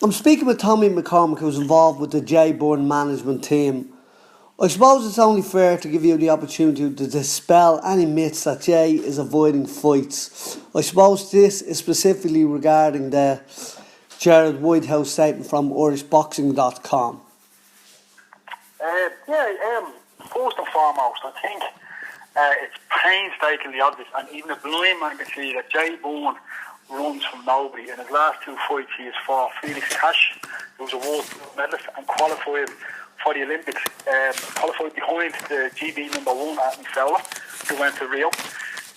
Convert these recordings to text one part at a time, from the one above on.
I'm speaking with Tommy McCormack, who's involved with the Jay Bourne management team. I suppose it's only fair to give you the opportunity to dispel any myths that Jay is avoiding fights. I suppose this is specifically regarding the Gerard Whitehouse statement from IrishBoxing.com. First and foremost, I think it's painstakingly obvious, and even a blind man can see that Jay Bourne runs from nobody. In his last two fights, he has fought Celtic Clash, who was a world medalist, and qualified for the Olympics, qualified behind the GB #1 Anthony Fowler, who went to Rio.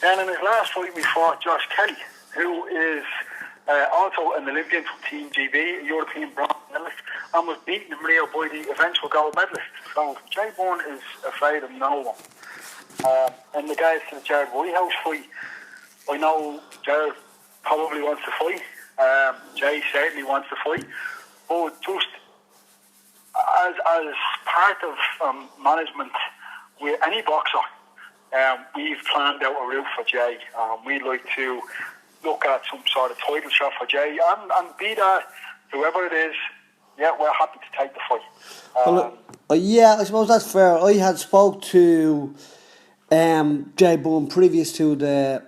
Then in his last fight, we fought Josh Kelly, who is also an Olympian from Team GB, a European bronze medalist, and was beaten in Rio by the eventual gold medalist. So Jay Bourne is afraid of no one. In regards to the Gerard Whitehouse fight, I know Gerard probably wants to fight. Jay certainly wants to fight. But just as part of management with any boxer, we've planned out a route for Jay. We'd like to look at some sort of title shot for Jay, and be that whoever it is, we're happy to take the fight. I suppose that's fair. I had spoke to Jay Bourne previous to the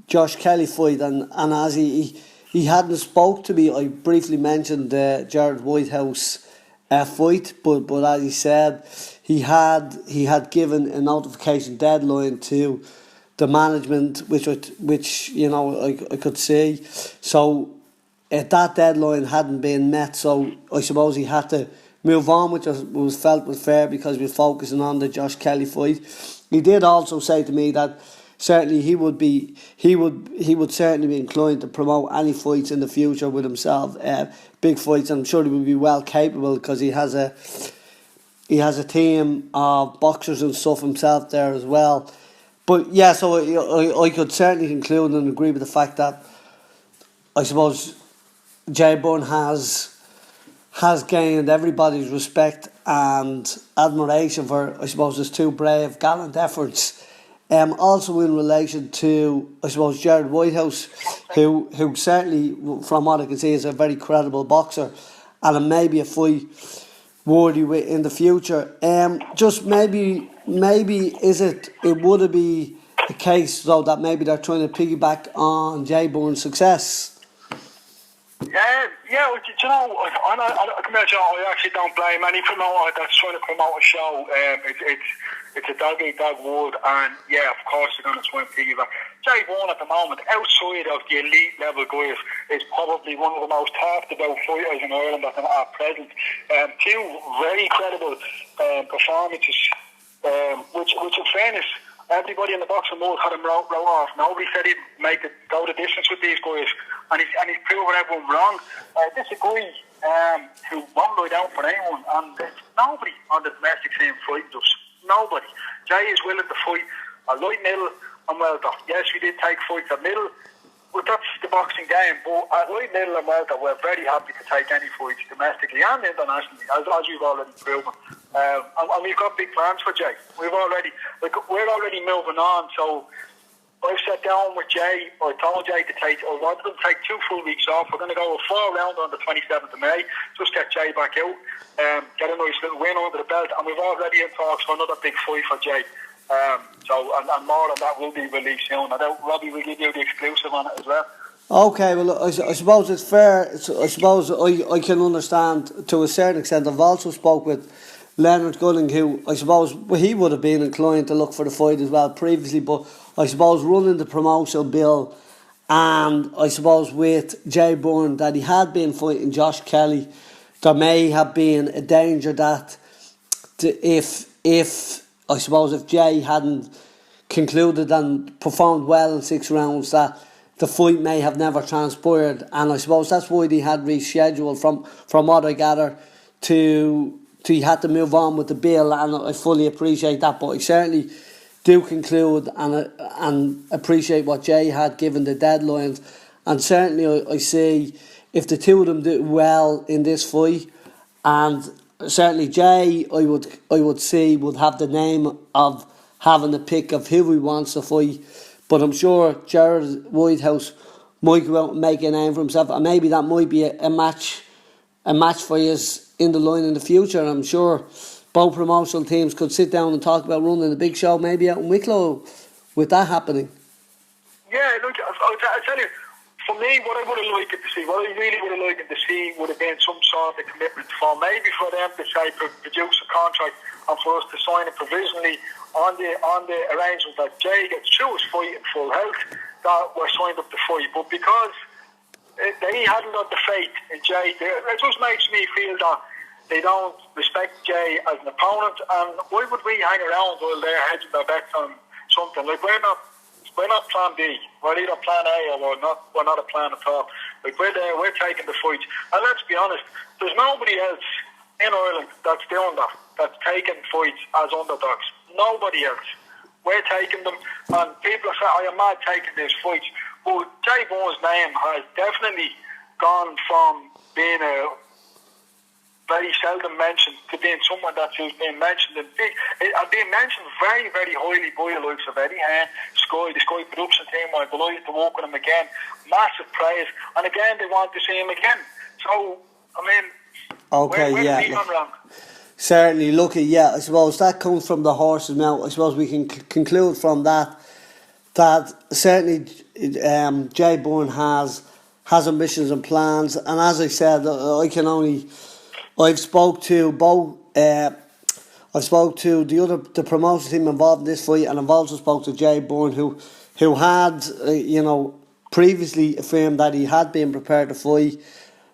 Josh Kelly fight, and as he hadn't spoke to me, I briefly mentioned the Gerard Whitehouse fight, but as he said, he had given a notification deadline to the management, which I could see. So that deadline hadn't been met, so I suppose he had to move on, which was felt was fair because we're focusing on the Josh Kelly fight. He did also say to me that certainly he would certainly be inclined to promote any fights in the future with himself, big fights. I'm sure he would be well capable because he has a team of boxers and stuff himself there as well. But yeah, so I could certainly conclude and agree with the fact that I suppose Jay Bourne has gained everybody's respect and admiration for, I suppose, his two brave, gallant efforts. Also in relation to, I suppose, Gerard Whitehouse, who certainly, from what I can see, is a very credible boxer, and maybe a fight worthy in the future. Just maybe would it be a case though that maybe they're trying to piggyback on Jay Bourne's success? I actually don't blame any promoter that's trying to promote a show. It's a dog-eat-dog world, and of course they're going to try and piggyback. Jay Bourne at the moment, outside of the elite level guys, is probably one of the most talked about fighters in Ireland at present. Two very credible performances, which in fairness, everybody in the boxing world had him wrote off. Nobody said he'd go the distance with these guys, and he's proven everyone wrong. This is a guy who won't lie down for anyone, and there's nobody on the domestic scene fighting us. Nobody. Jay is willing to fight a light middle and welter. Yes, we did take fights at middle, but that's the boxing game. But at light middle and welter, we're very happy to take any fights domestically and internationally, as we've already proven. And we've got big plans for Jay. We're already moving on. So I've sat down with Jay. I told Jay I wanted him to take 2 full weeks off. We're going to go a 4-round on the 27th of May. Just get Jay back out, get a nice little win under the belt, and we've already in talks for another big fight for Jay. And more of that will be released soon. Robbie will give you the exclusive on it as well. Okay, well, I suppose it's fair. I suppose I can understand to a certain extent. I've also spoke with Leonard Gunning, who I suppose he would have been inclined to look for the fight as well previously, but I suppose running the promotional bill, and I suppose with Jay Bourne that he had been fighting Josh Kelly, there may have been a danger that if Jay hadn't concluded and performed well in 6 rounds, that the fight may have never transpired, and I suppose that's why they had rescheduled from what I gather to he had to move on with the bill, and I fully appreciate that, but I certainly do conclude and appreciate what Jay had given the deadlines, and certainly I see if the two of them do well in this fight, and certainly Jay I would see would have the name of having the pick of who he wants to fight, but I'm sure Gerard Whitehouse might go out and make a name for himself, and maybe that might be a match a match for you in the line in the future. I'm sure both promotional teams could sit down and talk about running a big show maybe out in Wicklow with that happening. Yeah, look, I'll tell you, for me, what I would have liked to see, what I really would have liked to see would have been some sort of commitment maybe for them to say, produce a contract and for us to sign it provisionally on the arrangement that Jay gets through his fight in full health, that we're signed up to fight. But because they hadn't got the faith in Jay, it just makes me feel that they don't respect Jay as an opponent, and why would we hang around while they're hedging their bets on something? Like, we're not plan B. We're either plan A or we're not a plan at all. Like, we're there, we're taking the fight. And let's be honest, there's nobody else in Ireland that's doing that, that's taking fights as underdogs. Nobody else. We're taking them, and people say, I am not taking these fights. But Jay Bourne's name has definitely gone from being a very seldom mentioned to being someone that's being mentioned and being mentioned very, very highly by the likes of Eddie Hearn, the Sky production team. I'm delighted to work with him again. Massive praise, and again they want to see him again. So I mean, okay, where yeah, did he gone wrong? Certainly. Look, yeah, I suppose that comes from the horse's mouth. I suppose we can conclude from that certainly Jay Bourne has ambitions and plans, and as I said, I've spoke to both. I've spoke to the promotion team involved in this fight, and I've also spoke to Jay Bourne, who had previously affirmed that he had been prepared to fight.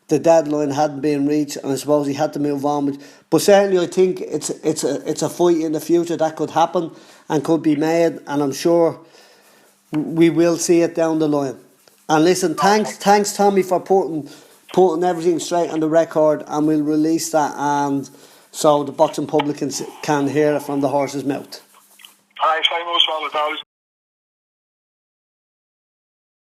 The deadline hadn't been reached, and I suppose he had to move on. But certainly, I think it's a fight in the future that could happen and could be made, and I'm sure we will see it down the line. And listen, thanks Tommy for putting everything straight on the record, and we'll release that, and so the boxing public can hear it from the horse's mouth. Thanks very much, all.